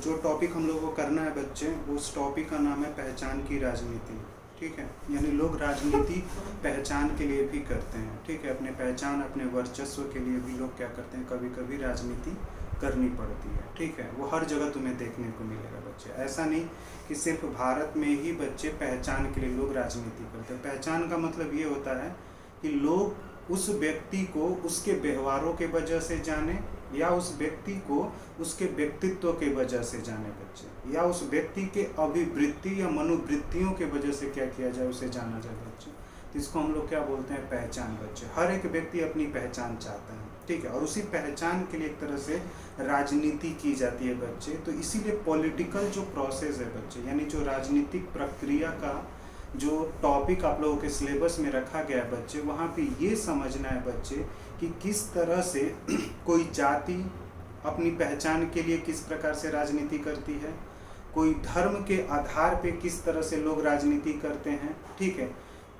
जो टॉपिक हम लोग को करना है बच्चे, उस टॉपिक का नाम है पहचान की राजनीति। ठीक है, यानी लोग राजनीति पहचान के लिए भी करते हैं। ठीक है, अपने पहचान, अपने वर्चस्व के लिए भी लोग क्या करते हैं, कभी कभी राजनीति करनी पड़ती है। ठीक है, वो हर जगह तुम्हें देखने को मिलेगा बच्चे। ऐसा नहीं कि सिर्फ भारत में ही बच्चे पहचान के लिए लोग राजनीति करते हैं। पहचान का मतलब ये होता है कि लोग उस व्यक्ति को उसके व्यवहारों के वजह से जाने, या उस व्यक्ति को उसके व्यक्तित्व के वजह से जाने बच्चे, या उस व्यक्ति के अभिवृत्ति या मनोवृत्तियों के वजह से क्या किया जाए, उसे जाना जाए बच्चे। तो इसको हम लोग क्या बोलते हैं, पहचान बच्चे। हर एक व्यक्ति अपनी पहचान चाहता है। ठीक है, और उसी पहचान के लिए एक तरह से राजनीति की जाती है बच्चे। तो इसीलिए पॉलिटिकल जो प्रोसेस है बच्चे, यानी जो राजनीतिक प्रक्रिया का जो टॉपिक आप लोगों के सिलेबस में रखा गया है बच्चे, वहाँ पे ये समझना है बच्चे कि किस तरह से कोई जाति अपनी पहचान के लिए किस प्रकार से राजनीति करती है, कोई धर्म के आधार पे किस तरह से लोग राजनीति करते हैं। ठीक है,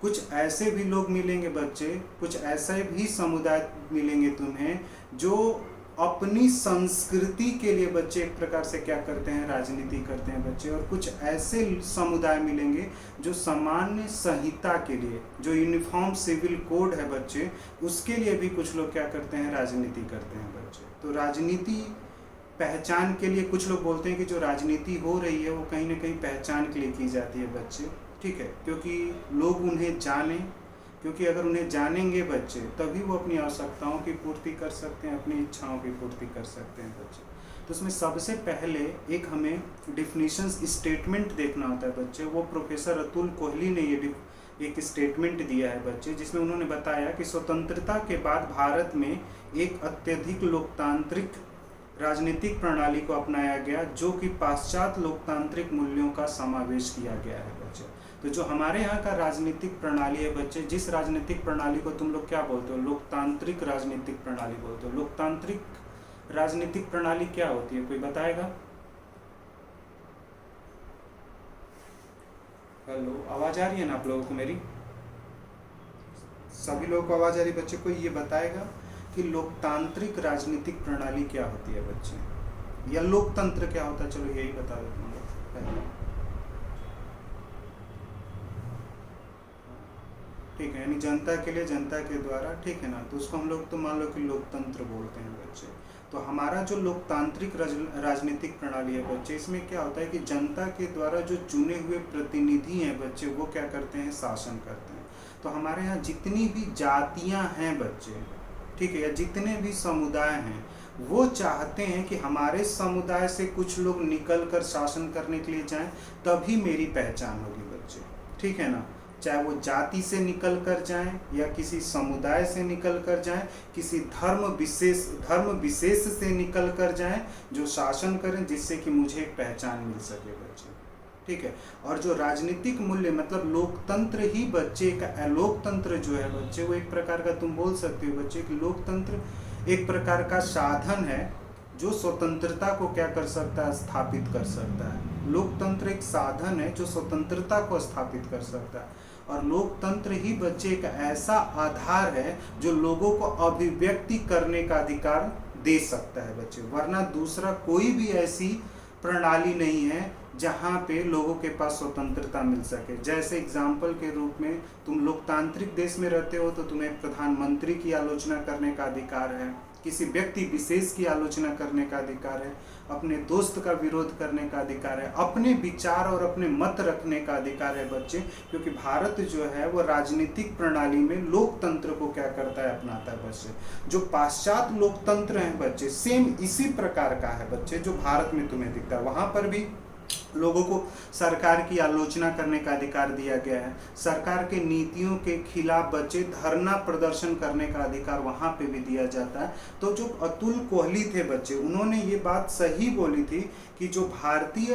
कुछ ऐसे भी लोग मिलेंगे बच्चे, कुछ ऐसे भी समुदाय मिलेंगे तुम्हें जो अपनी संस्कृति के लिए बच्चे एक प्रकार से क्या करते हैं, राजनीति करते हैं बच्चे। और कुछ ऐसे समुदाय मिलेंगे जो सामान्य संहिता के लिए, जो यूनिफॉर्म सिविल कोड है बच्चे, उसके लिए भी कुछ लोग क्या करते हैं, राजनीति करते हैं बच्चे। तो राजनीति पहचान के लिए, कुछ लोग बोलते हैं कि जो राजनीति हो रही है वो कहीं ना कहीं पहचान के लिए की जाती है बच्चे। ठीक है, क्योंकि लोग उन्हें जाने, क्योंकि अगर उन्हें जानेंगे बच्चे तभी वो अपनी आवश्यकताओं की पूर्ति कर सकते हैं, अपनी इच्छाओं की पूर्ति कर सकते हैं बच्चे। तो उसमें सबसे पहले एक हमें डिफिनीशंस स्टेटमेंट देखना होता है बच्चे। वो प्रोफेसर अतुल कोहली ने ये एक स्टेटमेंट दिया है बच्चे, जिसमें उन्होंने बताया कि स्वतंत्रता के बाद भारत में एक अत्यधिक लोकतांत्रिक राजनीतिक प्रणाली को अपनाया गया, जो कि पाश्चात्य लोकतांत्रिक मूल्यों का समावेश किया गया है बच्चे। तो जो हमारे यहाँ का राजनीतिक प्रणाली है बच्चे, जिस राजनीतिक प्रणाली को तुम लोग क्या बोलते हो, लोकतांत्रिक राजनीतिक प्रणाली बोलते हो। लोकतांत्रिक राजनीतिक प्रणाली क्या होती है, कोई बताएगा? हेलो, आवाज आ रही है ना आप लोगों को मेरी? सभी लोगों को आवाज आ रही है बच्चे? कोई ये बताएगा कि लोकतांत्रिक राजनीतिक प्रणाली क्या होती है बच्चे, या लोकतंत्र क्या होता है? चलो यही बता दो तुम लोग। ठीक है, यानी जनता के लिए, जनता के द्वारा। ठीक है ना, तो उसको हम लोग तो मान लो कि लोकतंत्र बोलते हैं बच्चे। तो हमारा जो लोकतांत्रिक राजनीतिक प्रणाली है बच्चे, इसमें क्या होता है कि जनता के द्वारा जो चुने हुए प्रतिनिधि हैं बच्चे, वो क्या करते हैं, शासन करते हैं। तो हमारे यहाँ जितनी भी जातियाँ हैं बच्चे, ठीक है, या जितने भी समुदाय हैं, वो चाहते हैं कि हमारे समुदाय से कुछ लोग निकल कर शासन करने के लिए जाएं, तभी मेरी पहचान होगी बच्चे। ठीक है ना, चाहे वो जाति से निकल कर जाएं या किसी समुदाय से निकल कर जाएं, किसी धर्म विशेष से निकल कर जाएं, जो शासन करें, जिससे कि मुझे एक पहचान मिल सके बच्चे। ठीक है, और जो राजनीतिक मूल्य, मतलब लोकतंत्र ही बच्चे, का लोकतंत्र जो है बच्चे, वो एक प्रकार का तुम बोल सकते हो बच्चे कि लोकतंत्र एक प्रकार का साधन है जो स्वतंत्रता को क्या कर सकता है, स्थापित कर सकता है। लोकतंत्र एक साधन है जो स्वतंत्रता को स्थापित कर सकता है, और लोकतंत्र ही बच्चे एक ऐसा आधार है जो लोगों को अभिव्यक्ति करने का अधिकार दे सकता है बच्चे। वरना दूसरा कोई भी ऐसी प्रणाली नहीं है जहाँ पे लोगों के पास स्वतंत्रता मिल सके। जैसे एग्जाम्पल के रूप में, तुम लोकतांत्रिक देश में रहते हो तो तुम्हें प्रधानमंत्री की आलोचना करने का अधिकार है, किसी व्यक्ति विशेष की आलोचना करने का अधिकार है, अपने दोस्त का विरोध करने का अधिकार है, अपने विचार और अपने मत रखने का अधिकार है बच्चे। क्योंकि भारत जो है वो राजनीतिक प्रणाली में लोकतंत्र को क्या करता है, अपनाता है बच्चे। जो पाश्चात्य लोकतंत्र है बच्चे, सेम इसी प्रकार का है बच्चे, जो भारत में तुम्हें दिखता है। वहां पर भी लोगों को सरकार की आलोचना करने का अधिकार दिया गया है, सरकार के नीतियों के खिलाफ बच्चे धरना प्रदर्शन करने का अधिकार वहां पे भी दिया जाता है। तो जो अतुल कोहली थे बच्चे, उन्होंने ये बात सही बोली थी कि जो भारतीय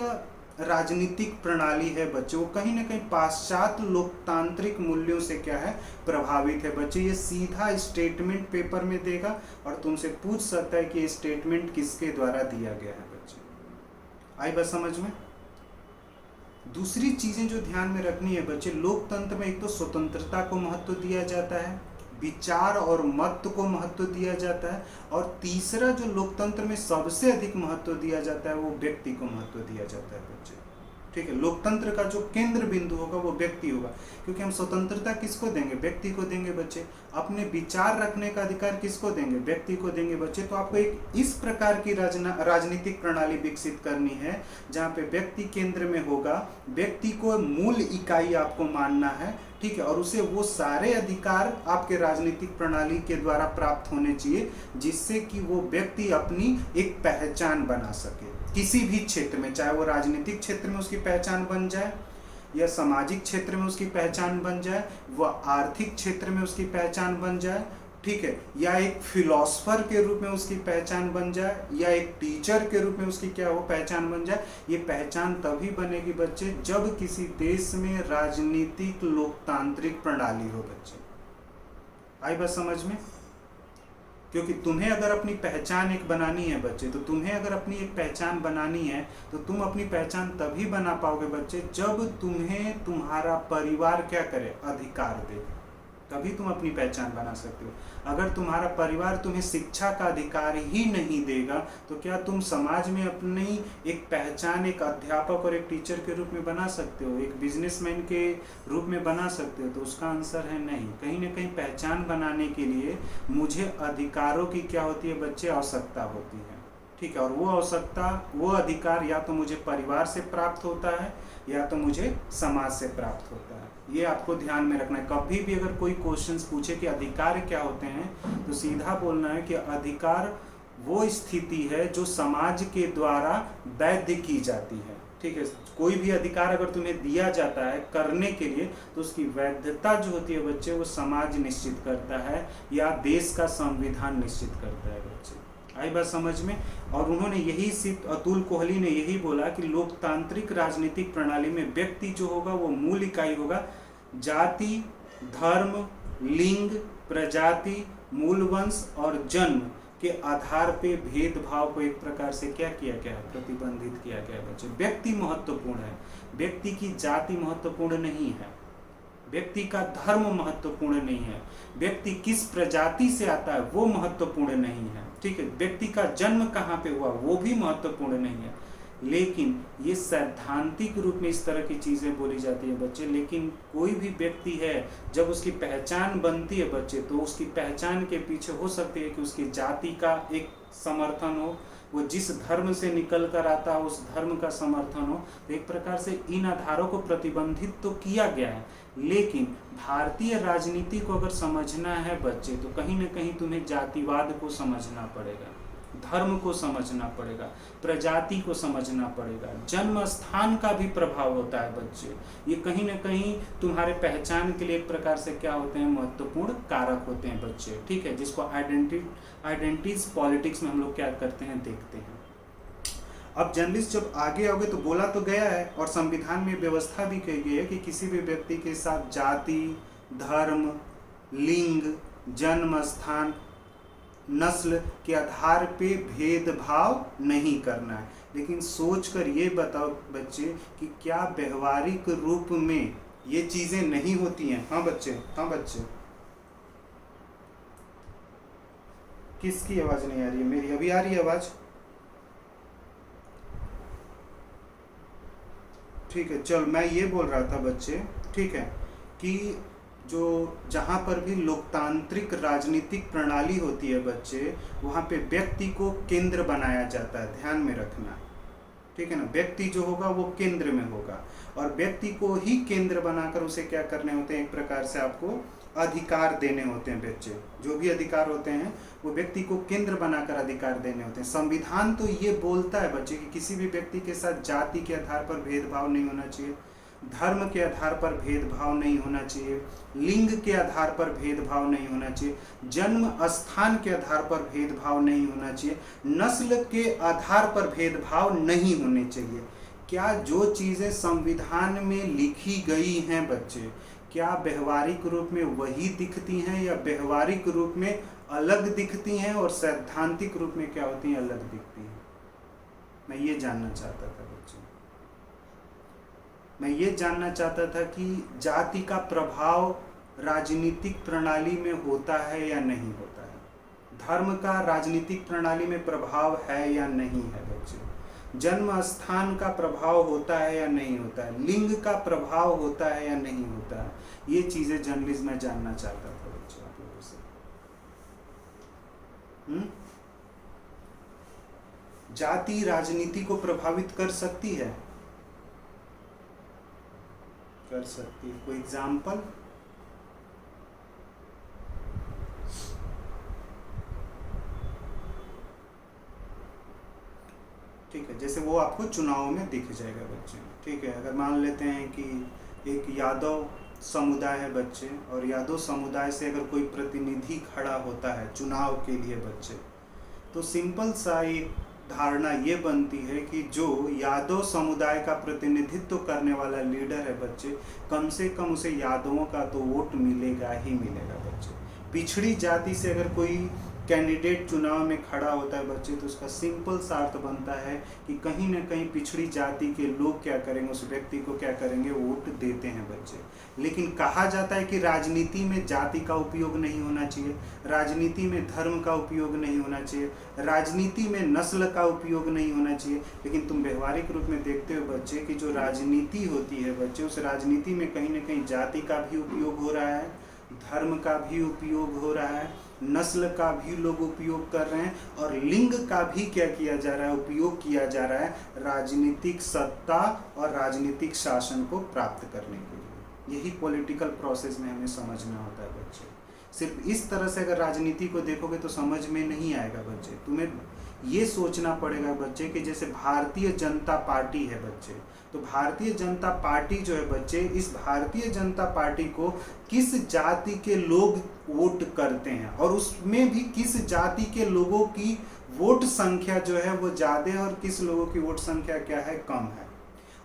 राजनीतिक प्रणाली है बच्चे, वो कहीं ना कहीं पाश्चात्य लोकतांत्रिक मूल्यों से क्या है, प्रभावित है बच्चे। ये सीधा स्टेटमेंट पेपर में देगा और तुमसे पूछ सकता है कि ये स्टेटमेंट किसके द्वारा दिया गया है बच्चे। आई बात समझ में? दूसरी चीजें जो ध्यान में रखनी है बच्चे, लोकतंत्र में एक तो स्वतंत्रता को महत्व दिया जाता है, विचार और मत को महत्व दिया जाता है, और तीसरा जो लोकतंत्र में सबसे अधिक महत्व दिया जाता है वो व्यक्ति को महत्व दिया जाता है बच्चे। ठीक है, लोकतंत्र का जो केंद्र बिंदु होगा वो व्यक्ति होगा, क्योंकि हम स्वतंत्रता किसको देंगे? व्यक्ति को देंगे बच्चे। अपने विचार रखने का अधिकार किसको देंगे? व्यक्ति को देंगे बच्चे। तो आपको एक इस प्रकार की राजनीतिक प्रणाली विकसित करनी है जहाँ पे व्यक्ति केंद्र में होगा, व्यक्ति को मूल इकाई आपको मानना है, ठीक है, और उसे वो सारे अधिकार आपके राजनीतिक प्रणाली के द्वारा प्राप्त होने चाहिए जिससे कि वो व्यक्ति अपनी एक पहचान बना सके किसी भी क्षेत्र में, चाहे वो राजनीतिक क्षेत्र में उसकी पहचान बन जाए, या सामाजिक क्षेत्र में उसकी पहचान बन जाए, वह आर्थिक क्षेत्र में उसकी पहचान बन जाए, ठीक है, या एक फिलोसफर के रूप में उसकी पहचान बन जाए, या एक टीचर के रूप में उसकी क्या हो पहचान बन जाए। ये पहचान तभी बनेगी बच्चे जब किसी देश में राजनीतिक लोकतांत्रिक प्रणाली हो बच्चे। आई बात समझ में? क्योंकि तुम्हें अगर अपनी पहचान एक बनानी है बच्चे, तो तुम्हें अगर अपनी एक पहचान बनानी है तो तुम अपनी पहचान तभी बना पाओगे बच्चे जब तुम्हें तुम्हारा परिवार क्या करे? अधिकार दे, तभी तुम अपनी पहचान बना सकते हो। अगर तुम्हारा परिवार तुम्हें शिक्षा का अधिकार ही नहीं देगा तो क्या तुम समाज में अपनी एक पहचान एक अध्यापक और एक टीचर के रूप में बना सकते हो, एक बिजनेसमैन के रूप में बना सकते हो? तो उसका आंसर है नहीं। कहीं ना कहीं पहचान बनाने के लिए मुझे अधिकारों की क्या होती है बच्चे? आवश्यकता होती है, ठीक है, और वो आवश्यकता वो अधिकार या तो मुझे परिवार से प्राप्त होता है या तो मुझे समाज से प्राप्त होता है। ये आपको ध्यान में रखना है। कभी भी अगर कोई क्वेश्चंस पूछे कि अधिकार क्या होते हैं तो सीधा बोलना है कि अधिकार वो स्थिति है जो समाज के द्वारा वैध की जाती है, ठीक है। कोई भी अधिकार अगर तुम्हें दिया जाता है करने के लिए तो उसकी वैधता जो होती है बच्चे वो समाज निश्चित करता है या देश का संविधान निश्चित करता है बच्चे। आई बात समझ में? और उन्होंने यही सिर्फ अतुल कोहली ने यही बोला कि लोकतांत्रिक राजनीतिक प्रणाली में व्यक्ति जो होगा वो मूल इकाई होगा। जाति, धर्म, लिंग, प्रजाति, मूल वंश और जन्म के आधार पे भेदभाव को एक प्रकार से क्या किया गया है? प्रतिबंधित किया गया है बच्चे। व्यक्ति महत्वपूर्ण है, व्यक्ति की जाति महत्वपूर्ण नहीं है, व्यक्ति का धर्म महत्वपूर्ण नहीं है, व्यक्ति किस प्रजाति से आता है वो महत्वपूर्ण नहीं है, ठीक है, व्यक्ति का जन्म कहाँ पे हुआ वो भी महत्वपूर्ण नहीं है। लेकिन ये सैद्धांतिक रूप में इस तरह की चीजें बोली जाती है बच्चे। लेकिन कोई भी व्यक्ति है जब उसकी पहचान बनती है बच्चे तो उसकी पहचान के पीछे हो सकती है कि उसकी जाति का एक समर्थन हो, वो जिस धर्म से निकल कर आता है उस धर्म का समर्थन हो। तो एक प्रकार से इन आधारों को प्रतिबंधित तो किया गया है, लेकिन भारतीय राजनीति को अगर समझना है बच्चे तो कहीं ना कहीं तुम्हें जातिवाद को समझना पड़ेगा, धर्म को समझना पड़ेगा, प्रजाति को समझना पड़ेगा, जन्म स्थान का भी प्रभाव होता है बच्चे। ये कहीं ना कहीं तुम्हारे पहचान के लिए एक प्रकार से क्या होते हैं? महत्वपूर्ण कारक होते हैं बच्चे, ठीक है, जिसको आइडेंटिटीज पॉलिटिक्स में हम लोग क्या करते हैं? देखते हैं। अब जर्नलिस्ट जब आगे आओगे तो बोला तो गया है और संविधान में व्यवस्था भी कही गई है कि किसी भी व्यक्ति के साथ जाति, धर्म, लिंग, जन्म स्थान, नस्ल के आधार पे भेदभाव नहीं करना है। लेकिन सोचकर ये बताओ बच्चे कि क्या व्यवहारिक रूप में ये चीजें नहीं होती हैं? हाँ बच्चे, हाँ बच्चे, किसकी आवाज नहीं आ रही है? मेरी अभी आ रही है आवाज? ठीक है, चल मैं ये बोल रहा था बच्चे, ठीक है, कि जो जहाँ पर भी लोकतांत्रिक राजनीतिक प्रणाली होती है बच्चे वहाँ पे व्यक्ति को केंद्र बनाया जाता है, ध्यान में रखना, ठीक है ना। व्यक्ति जो होगा वो केंद्र में होगा और व्यक्ति को ही केंद्र बनाकर उसे क्या करने होते हैं? एक प्रकार से आपको अधिकार देने होते हैं बच्चे। जो भी अधिकार होते हैं वो व्यक्ति को केंद्र बनाकर अधिकार देने होते हैं। संविधान तो ये बोलता है बच्चे कि किसी भी व्यक्ति के साथ जाति के आधार पर भेदभाव नहीं होना चाहिए, धर्म के आधार पर भेदभाव नहीं होना चाहिए, लिंग के आधार पर भेदभाव नहीं होना चाहिए, जन्म स्थान के आधार पर भेदभाव नहीं होना चाहिए, नस्ल के आधार पर भेदभाव नहीं होने चाहिए। क्या जो चीज़ें संविधान में लिखी गई हैं बच्चे क्या व्यवहारिक रूप में वही दिखती हैं या व्यवहारिक रूप में अलग दिखती हैं और सैद्धांतिक रूप में क्या होती हैं? अलग दिखती हैं। मैं ये जानना चाहता था बच्चे, मैं ये जानना चाहता था कि जाति का प्रभाव राजनीतिक प्रणाली में होता है या नहीं होता है, धर्म का राजनीतिक प्रणाली में प्रभाव है या नहीं है बच्चे, जन्म स्थान का प्रभाव होता है या नहीं होता है, लिंग का प्रभाव होता है या नहीं होता है, ये चीजें जर्नलिज्म में जानना चाहता था बच्चे आप लोगों से। जाति राजनीति को प्रभावित कर सकती है, कर सकती है, कोई एग्जाम्पल? ठीक है, जैसे वो आपको चुनाव में दिख जाएगा बच्चे। ठीक है, अगर मान लेते हैं कि एक यादव समुदाय है बच्चे, और यादव समुदाय से अगर कोई प्रतिनिधि खड़ा होता है चुनाव के लिए बच्चे, तो सिंपल सा एक धारणा ये बनती है कि जो यादव समुदाय का प्रतिनिधित्व करने वाला लीडर है बच्चे, कम से कम उसे यादवों का तो वोट मिलेगा ही मिलेगा बच्चे। पिछड़ी जाति से अगर कोई कैंडिडेट चुनाव में खड़ा होता है बच्चे, तो उसका सिंपल सा अर्थ बनता है कि कहीं ना कहीं पिछड़ी जाति के लोग क्या करेंगे, उस व्यक्ति को क्या करेंगे, वोट देते हैं बच्चे। लेकिन कहा जाता है कि राजनीति में जाति का उपयोग नहीं होना चाहिए, राजनीति में धर्म का उपयोग नहीं होना चाहिए, राजनीति में नस्ल का उपयोग नहीं होना चाहिए। लेकिन तुम व्यवहारिक रूप में देखते हो बच्चे कि जो राजनीति होती है बच्चे, उस राजनीति में कहीं ना कहीं जाति का भी उपयोग हो रहा है, धर्म का भी उपयोग हो रहा है, नस्ल का भी लोग उपयोग कर रहे हैं, और लिंग का भी क्या किया जा रहा है, उपयोग किया जा रहा है राजनीतिक सत्ता और राजनीतिक शासन को प्राप्त करने के लिए। यही पॉलिटिकल प्रोसेस में हमें समझना होता है बच्चे। सिर्फ इस तरह से अगर राजनीति को देखोगे तो समझ में नहीं आएगा बच्चे। तुम्हें ये सोचना पड़ेगा बच्चे कि जैसे भारतीय जनता पार्टी है बच्चे, तो भारतीय जनता पार्टी जो है बच्चे, इस भारतीय जनता पार्टी को किस जाति के लोग वोट करते हैं, और उसमें भी किस जाति के लोगों की वोट संख्या जो है वो ज़्यादा है और किस लोगों की वोट संख्या क्या है, कम है।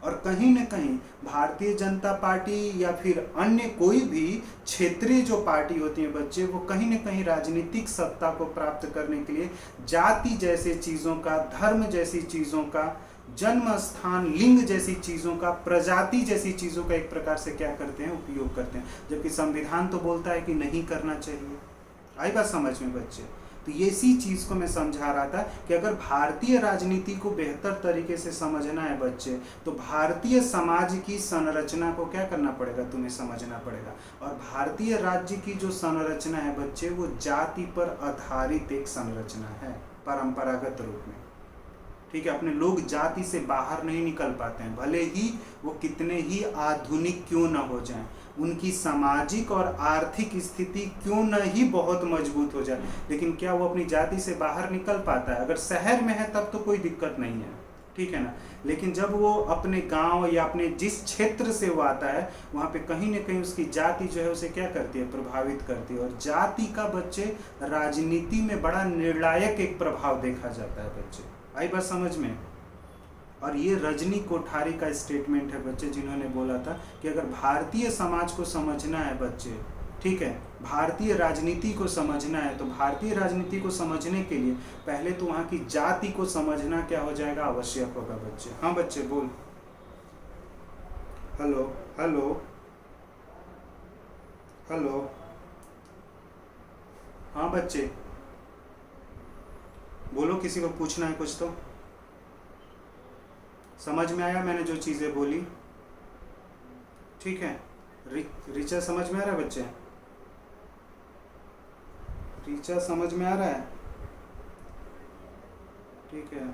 और कहीं न कहीं भारतीय जनता पार्टी या फिर अन्य कोई भी क्षेत्रीय जो पार्टी होती है बच्चे, वो कहीं न कहीं राजनीतिक सत्ता को प्राप्त करने के लिए जाति जैसे चीज़ों का, धर्म जैसी चीज़ों का, जन्म स्थान, लिंग जैसी चीज़ों का, प्रजाति जैसी चीज़ों का एक प्रकार से क्या करते हैं, उपयोग करते हैं। जबकि संविधान तो बोलता है कि नहीं करना चाहिए। आई बात समझ में बच्चे? तो ये इसी चीज़ को मैं समझा रहा था कि अगर भारतीय राजनीति को बेहतर तरीके से समझना है बच्चे, तो भारतीय समाज की संरचना को क्या करना पड़ेगा, तुम्हें समझना पड़ेगा। और भारतीय राज्य की जो संरचना है बच्चे, वो जाति पर आधारित एक संरचना है परंपरागत रूप में। ठीक है, अपने लोग जाति से बाहर नहीं निकल पाते हैं, भले ही वो कितने ही आधुनिक क्यों न हो जाएं, उनकी सामाजिक और आर्थिक स्थिति क्यों न ही बहुत मजबूत हो जाए, लेकिन क्या वो अपनी जाति से बाहर निकल पाता है? अगर शहर में है तब तो कोई दिक्कत नहीं है, ठीक है ना। लेकिन जब वो अपने गांव या अपने जिस क्षेत्र से वो आता है, वहाँ पे कहीं न कहीं उसकी जाति जो है उसे क्या करती है, प्रभावित करती है। और जाति का बच्चे राजनीति में बड़ा निर्णायक एक प्रभाव देखा जाता है बच्चे। आई बात समझ में? और ये रजनी कोठारी का स्टेटमेंट है बच्चे, जिन्होंने बोला था कि अगर भारतीय समाज को समझना है बच्चे, ठीक है, भारतीय राजनीति को समझना है, तो भारतीय राजनीति को समझने के लिए पहले तो वहाँ की जाति को समझना क्या हो जाएगा, आवश्यक होगा बच्चे। हाँ बच्चे बोल, हेलो हेलो हेलो, हाँ बच्चे बोलो, किसी को पूछना है कुछ तो? समझ में आया मैंने जो चीज़ें बोली? ठीक है, रीचा समझ में आ रहा है बच्चे? रीचा समझ में आ रहा है? ठीक है,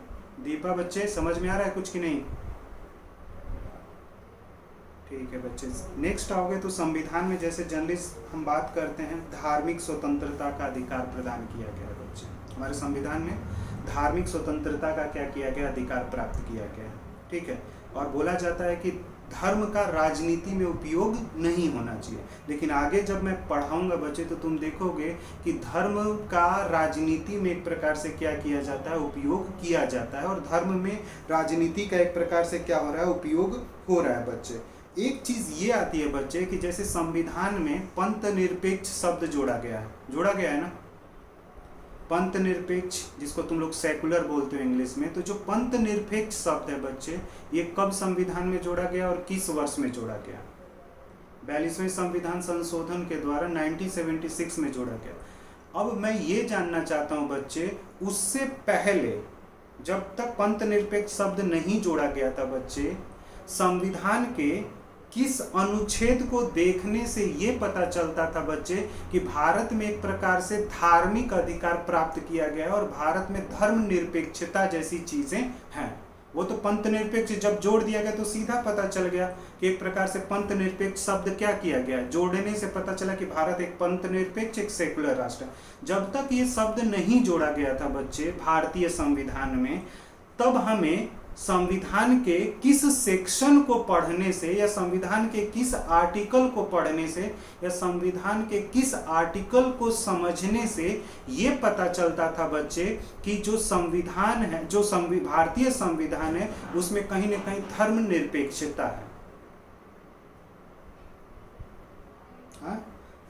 दीपा बच्चे समझ में आ रहा है कुछ कि नहीं? ठीक है बच्चे, नेक्स्ट आओगे तो संविधान में जैसे जर्नलिस्ट हम बात करते हैं, धार्मिक स्वतंत्रता का अधिकार प्रदान किया गया है बच्चे। हमारे संविधान में धार्मिक स्वतंत्रता का क्या किया गया, अधिकार प्राप्त किया गया, ठीक है। और बोला जाता है कि धर्म का राजनीति में उपयोग नहीं होना चाहिए। लेकिन आगे जब मैं पढ़ाऊंगा बच्चे तो तुम देखोगे कि धर्म का राजनीति में एक प्रकार से क्या किया जाता है, उपयोग किया जाता है, और धर्म में राजनीति का एक प्रकार से क्या हो रहा है, उपयोग हो रहा है बच्चे। एक चीज़ ये आती है बच्चे कि जैसे संविधान में पंथ निरपेक्ष शब्द जोड़ा गया है ना, पंथ निरपेक्ष, जिसको तुम लोग सेकुलर बोलते हो इंग्लिश में। तो जो पंथ निरपेक्ष शब्द है बच्चे, ये कब संविधान में जोड़ा गया और किस वर्ष में जोड़ा गया? 42वें संविधान संशोधन के द्वारा 1976 में जोड़ा गया। अब मैं ये जानना चाहता हूँ बच्चे, उससे पहले जब तक पंथ निरपेक्ष शब्द नहीं जोड़ा गया था बच्चे, संविधान के किस अनुच्छेद को देखने से ये पता चलता था बच्चे कि भारत में एक प्रकार से धार्मिक अधिकार प्राप्त किया गया है और भारत में धर्मनिरपेक्षता जैसी चीजें हैं? वो तो पंथ निरपेक्ष जब जोड़ दिया गया तो सीधा पता चल गया कि एक प्रकार से पंथ निरपेक्ष शब्द क्या किया गया, जोड़ने से पता चला कि भारत एक पंथ निरपेक्ष एक सेकुलर राष्ट्र है। जब तक ये शब्द नहीं जोड़ा गया था बच्चे भारतीय संविधान में, तब हमें संविधान के किस सेक्शन को पढ़ने से या संविधान के किस आर्टिकल को पढ़ने से या संविधान के किस आर्टिकल को समझने से ये पता चलता था बच्चे कि जो संविधान है, जो भारतीय संविधान है, उसमें कहीं ना कहीं धर्मनिरपेक्षता है।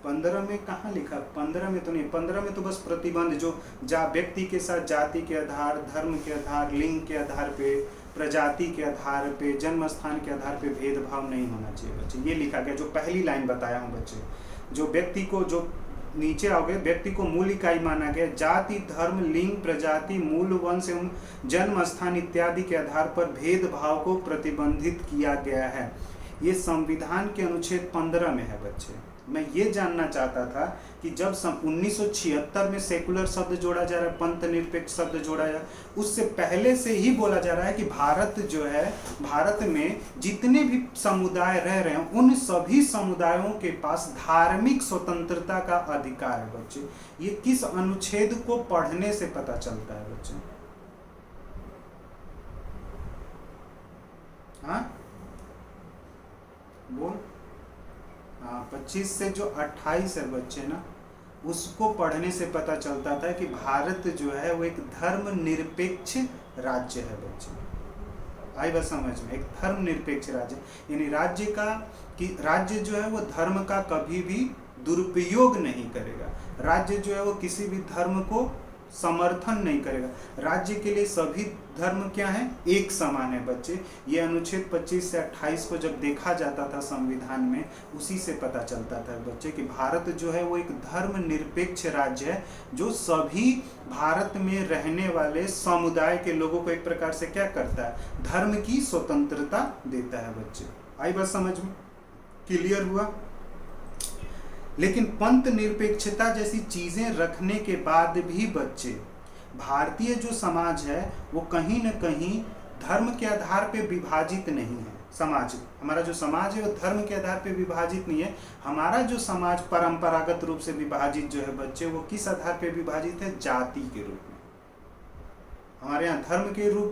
15 में कहाँ लिखा? 15 में तो नहीं, 15 में तो बस प्रतिबंध जो व्यक्ति के साथ जाति के आधार, धर्म के आधार, लिंग के आधार पे, प्रजाति के आधार पे, जन्म स्थान के आधार पे भेदभाव नहीं होना चाहिए बच्चे, ये लिखा गया। जो पहली लाइन बताया हूँ बच्चे, जो व्यक्ति को, जो नीचे आओगे, व्यक्ति को मूल इकाई माना गया, जाति, धर्म, लिंग, प्रजाति, मूल वंश एवं जन्म स्थान इत्यादि के आधार पर भेदभाव को प्रतिबंधित किया गया है। ये संविधान के अनुच्छेद 15 में है बच्चे। मैं ये जानना चाहता था कि जब 1976 में सेकुलर शब्द जोड़ा जा रहा है, पंथ निरपेक्ष शब्द जोड़ा जा रहा है, उससे पहले से ही बोला जा रहा है कि भारत जो है, भारत में जितने भी समुदाय रह रहे हैं उन सभी समुदायों के पास धार्मिक स्वतंत्रता का अधिकार है बच्चे। ये किस अनुच्छेद को पढ़ने से पता चलता है बच्चे? हाँ बोल। हाँ, 25 से जो 28 है बच्चे ना, उसको पढ़ने से पता चलता था कि भारत जो है वो एक धर्मनिरपेक्ष राज्य है बच्चे। आई बात समझ में? एक धर्मनिरपेक्ष राज्य, यानी राज्य का कि राज्य जो है वो धर्म का कभी भी दुरुपयोग नहीं करेगा। राज्य जो है वो किसी भी धर्म को समर्थन नहीं करेगा। राज्य के लिए सभी धर्म क्या है? एक समान है बच्चे। ये अनुच्छेद 25 से 28 को जब देखा जाता था संविधान में, उसी से पता चलता था बच्चे कि भारत जो है वो एक धर्मनिरपेक्ष राज्य है, जो सभी भारत में रहने वाले समुदाय के लोगों को एक प्रकार से क्या करता है? धर्म की स्वतंत्रता देता है बच्चे। आई बात समझ में? क्लियर हुआ? लेकिन पंथ निरपेक्षता जैसी चीजें रखने के बाद भी बच्चे, भारतीय जो समाज है वो कहीं न कहीं धर्म के आधार पे विभाजित नहीं है। समाज, हमारा जो समाज है वो धर्म के आधार पे विभाजित नहीं है। हमारा जो समाज परंपरागत रूप से विभाजित जो है बच्चे, वो किस आधार पे विभाजित है? जाति के रूप में। हमारे यहाँ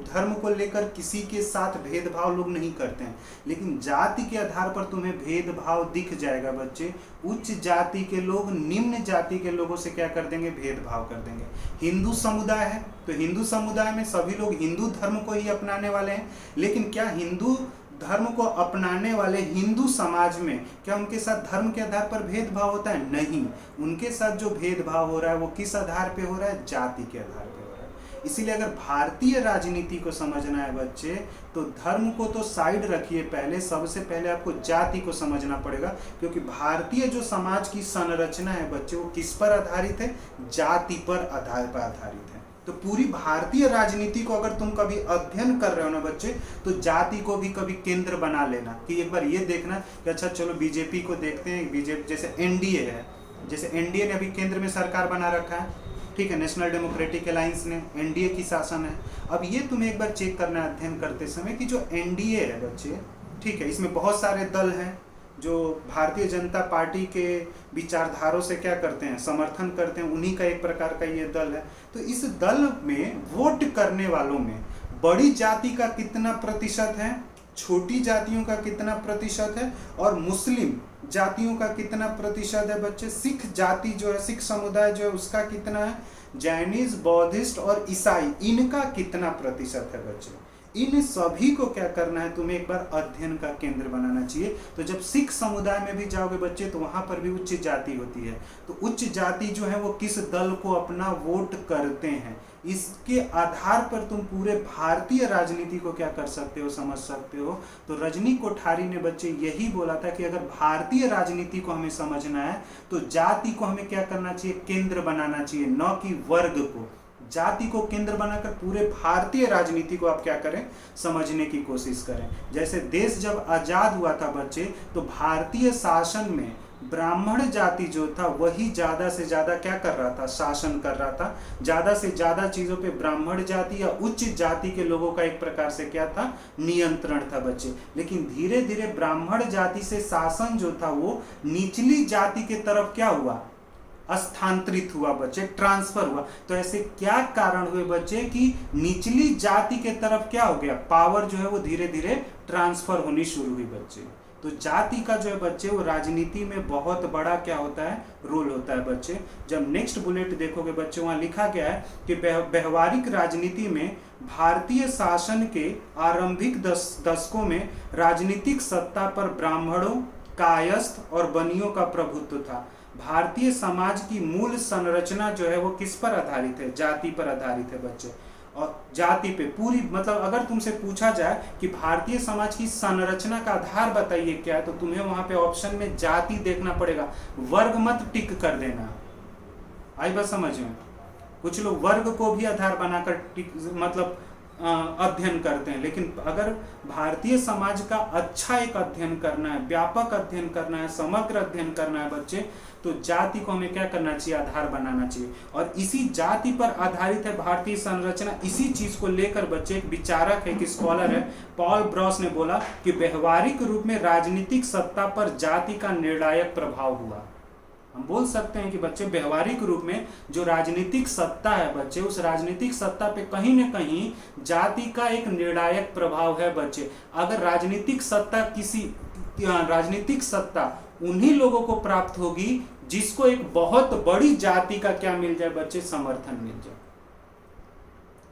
धर्म को लेकर किसी के साथ भेदभाव लोग नहीं करते हैं, लेकिन जाति के आधार पर तुम्हें भेदभाव दिख जाएगा बच्चे। उच्च जाति के लोग निम्न जाति के लोगों से क्या कर देंगे? भेदभाव कर देंगे। हिंदू समुदाय है तो हिंदू समुदाय में सभी लोग हिंदू धर्म को ही अपनाने वाले हैं, लेकिन क्या हिंदू धर्म को अपनाने वाले हिंदू समाज में क्या उनके साथ धर्म के आधार पर भेदभाव होता है? नहीं। उनके साथ जो भेदभाव हो रहा है वो किस आधार पे हो रहा है? जाति के आधार पे। इसीलिए अगर भारतीय राजनीति को समझना है बच्चे, तो धर्म को तो साइड रखिए, पहले सबसे पहले आपको जाति को समझना पड़ेगा, क्योंकि भारतीय जो समाज की संरचना है बच्चे, वो किस पर आधारित है? जाति पर आधारित है। तो पूरी भारतीय राजनीति को अगर तुम कभी अध्ययन कर रहे हो ना बच्चे, तो जाति को भी कभी केंद्र बना लेना कि एक बार ये देखना कि अच्छा चलो बीजेपी को देखते हैं। बीजेपी जैसे एनडीए है, जैसे एनडीए ने अभी केंद्र में सरकार बना रखा है, ठीक है, नेशनल डेमोक्रेटिक अलायंस ने, एनडीए की शासन है। अब ये तुम्हें एक बार चेक करना है अध्ययन करते समय कि जो एनडीए है बच्चे, ठीक है, इसमें बहुत सारे दल हैं जो भारतीय जनता पार्टी के विचारधारों से क्या करते हैं? समर्थन करते हैं। उन्हीं का एक प्रकार का ये दल है। तो इस दल में वोट करने वालों में बड़ी जाति का कितना प्रतिशत है, छोटी जातियों का कितना प्रतिशत है, और मुस्लिम जातियों का कितना प्रतिशत है बच्चे? सिख जाति जो है, सिख समुदाय जो है, उसका कितना है? जैनिज, बौद्धिस्ट और ईसाई, इनका कितना प्रतिशत है बच्चे? इन सभी को क्या करना है, तुम्हें एक बार अध्ययन का केंद्र बनाना चाहिए। तो जब सिख समुदाय में भी जाओगे बच्चे तो वहां पर भी उच्च जाति होती है। तो उच्च जाति जो है वो किस दल को अपना वोट करते हैं, इसके आधार पर तुम पूरे भारतीय राजनीति को क्या कर सकते हो, समझ सकते हो। तो रजनी कोठारी ने बच्चे यही बोला था कि अगर भारतीय राजनीति को हमें समझना है तो जाति को हमें क्या करना चाहिए, केंद्र बनाना चाहिए, न कि वर्ग को। जाति को केंद्र बनाकर पूरे भारतीय राजनीति को आप क्या करें, समझने की कोशिश करें। जैसे देश जब आजाद हुआ था बच्चे, तो भारतीय शासन में ब्राह्मण जाति जो था वही ज्यादा से ज्यादा क्या कर रहा था, शासन कर रहा था। ज्यादा से ज्यादा चीजों पे ब्राह्मण जाति या उच्च जाति के लोगों का एक प्रकार से क्या था, नियंत्रण था बच्चे। लेकिन धीरे धीरे ब्राह्मण जाति से शासन जो था वो निचली जाति के तरफ क्या हुआ, स्थानांतरित हुआ बच्चे, ट्रांसफर हुआ। तो ऐसे क्या कारण हुए बच्चे कि निचली जाति के तरफ क्या हो गया, पावर जो है वो धीरे धीरे ट्रांसफर होनी शुरू हुई बच्चे। तो जाति का जो है बच्चे वो राजनीति में बहुत बड़ा क्या होता है, रोल होता है बच्चे। जब नेक्स्ट बुलेट देखोगे बच्चे, वहां लिखा गया है कि व्यवहारिक राजनीति में भारतीय शासन के आरंभिक दशकों में राजनीतिक सत्ता पर ब्राह्मणों, कायस्थ और बनियों का प्रभुत्व था। भारतीय समाज की मूल संरचना जो है वो किस पर आधारित है, जाति पर आधारित है बच्चे। और जाति पे पूरी, मतलब अगर तुमसे पूछा जाए कि भारतीय समाज की संरचना का आधार बताइए क्या है, तो तुम्हें वहां पे ऑप्शन में जाति देखना पड़ेगा, वर्ग मत टिक कर देना। आई बात समझ में। कुछ लोग वर्ग को भी आधार बनाकर मतलब अध्ययन करते हैं, लेकिन अगर भारतीय समाज का अच्छा एक अध्ययन करना है, व्यापक अध्ययन करना है, समग्र अध्ययन करना है बच्चे, तो जाति को हमें क्या करना चाहिए, आधार बनाना चाहिए। और इसी जाति पर आधारित है भारतीय संरचना। इसी चीज को लेकर बच्चे, एक विचारक है, एक स्कॉलर है, पॉल ब्रॉस ने बोला कि व्यवहारिक रूप में राजनीतिक सत्ता पर जाति का निर्णायक प्रभाव हुआ। हम बोल सकते हैं कि बच्चे व्यवहारिक रूप में जो राजनीतिक सत्ता है बच्चे, उस राजनीतिक सत्ता पे कहीं न कहीं जाति का एक निर्णायक प्रभाव है बच्चे। अगर राजनीतिक सत्ता उन्हीं लोगों को प्राप्त होगी जिसको एक बहुत बड़ी जाति का क्या मिल जाए बच्चे, समर्थन मिल जाए।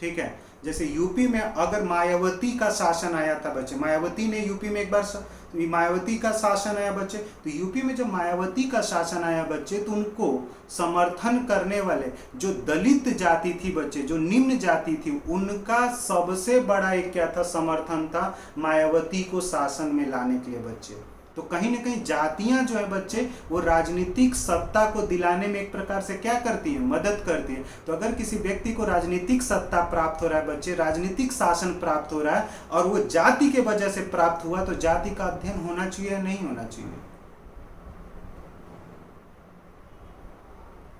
ठीक है, जैसे यूपी में अगर मायावती का शासन आया था बच्चे, मायावती ने यूपी में एक बार मायावती का शासन आया बच्चे, तो यूपी में जब मायावती का शासन आया बच्चे, तो उनको समर्थन करने वाले जो दलित जाति थी बच्चे, जो निम्न जाति थी, उनका सबसे बड़ा एक क्या था, समर्थन था मायावती को शासन में लाने के लिए बच्चे। तो कहीं ना कहीं जातियां जो है बच्चे वो राजनीतिक सत्ता को दिलाने में एक प्रकार से क्या करती है, मदद करती है। तो अगर किसी व्यक्ति को राजनीतिक सत्ता प्राप्त हो रहा है बच्चे, राजनीतिक शासन प्राप्त हो रहा है और वो जाति के वजह से प्राप्त हुआ, तो जाति का अध्ययन होना चाहिए या नहीं होना चाहिए,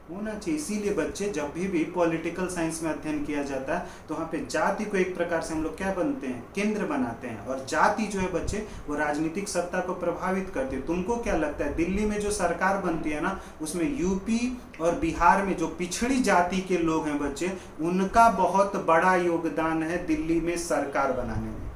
होना चाहिए। इसीलिए बच्चे जब भी पॉलिटिकल साइंस में अध्ययन किया जाता है तो वहाँ पे जाति को एक प्रकार से हम लोग क्या बनते हैं, केंद्र बनाते हैं। और जाति जो है बच्चे वो राजनीतिक सत्ता को प्रभावित करती है। तुमको क्या लगता है, दिल्ली में जो सरकार बनती है ना, उसमें यूपी और बिहार में जो पिछड़ी जाति के लोग हैं बच्चे, उनका बहुत बड़ा योगदान है दिल्ली में सरकार बनाने में।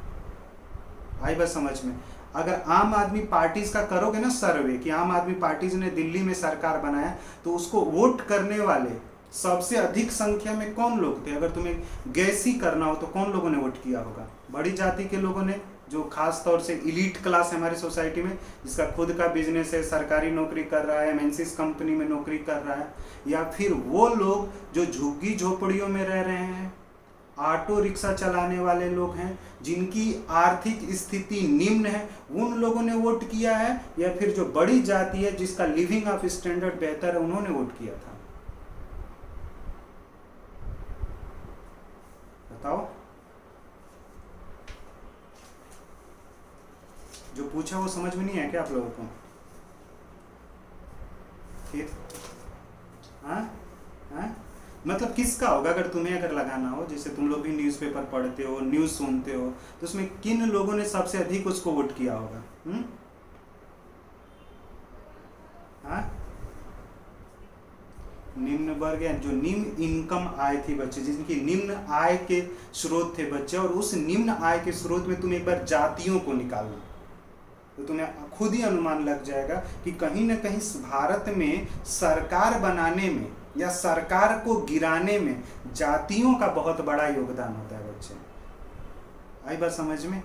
आई बात समझ में। अगर आम आदमी पार्टीज का करोगे ना सर्वे कि आम आदमी पार्टीज ने दिल्ली में सरकार बनाया, तो उसको वोट करने वाले सबसे अधिक संख्या में कौन लोग थे, अगर तुम्हें गैस ही करना हो तो कौन लोगों ने वोट किया होगा, बड़ी जाति के लोगों ने, जो खास तौर से इलीट क्लास है हमारी सोसाइटी में, जिसका खुद का बिजनेस है, सरकारी नौकरी कर रहा है, एमएनसीज कंपनी में नौकरी कर रहा है, या फिर वो लोग जो झुग्गी झोपड़ियों में रह रहे हैं, ऑटो रिक्शा चलाने वाले लोग हैं, जिनकी आर्थिक स्थिति निम्न है, उन लोगों ने वोट किया है, या फिर जो बड़ी जाति है जिसका लिविंग ऑफ स्टैंडर्ड बेहतर है, उन्होंने वोट किया था, बताओ। जो पूछा वो समझ में नहीं है क्या आप लोगों को? फिर हाँ, मतलब किसका होगा, अगर तुम्हें अगर लगाना हो, जैसे तुम लोग भी न्यूज़पेपर पढ़ते हो, न्यूज़ सुनते हो, तो उसमें किन लोगों ने सबसे अधिक उसको वोट किया होगा? हाँ, निम्न वर्ग या जो निम्न इनकम आय थी बच्चे, जिनकी निम्न आय के स्रोत थे बच्चे, और उस निम्न आय के स्रोत में तुम एक बार जातियों को निकालो तो तुम्हें खुद ही अनुमान लग जाएगा कि कहीं ना कहीं भारत में सरकार बनाने में या सरकार को गिराने में जातियों का बहुत बड़ा योगदान होता है बच्चे। आई बात समझ में?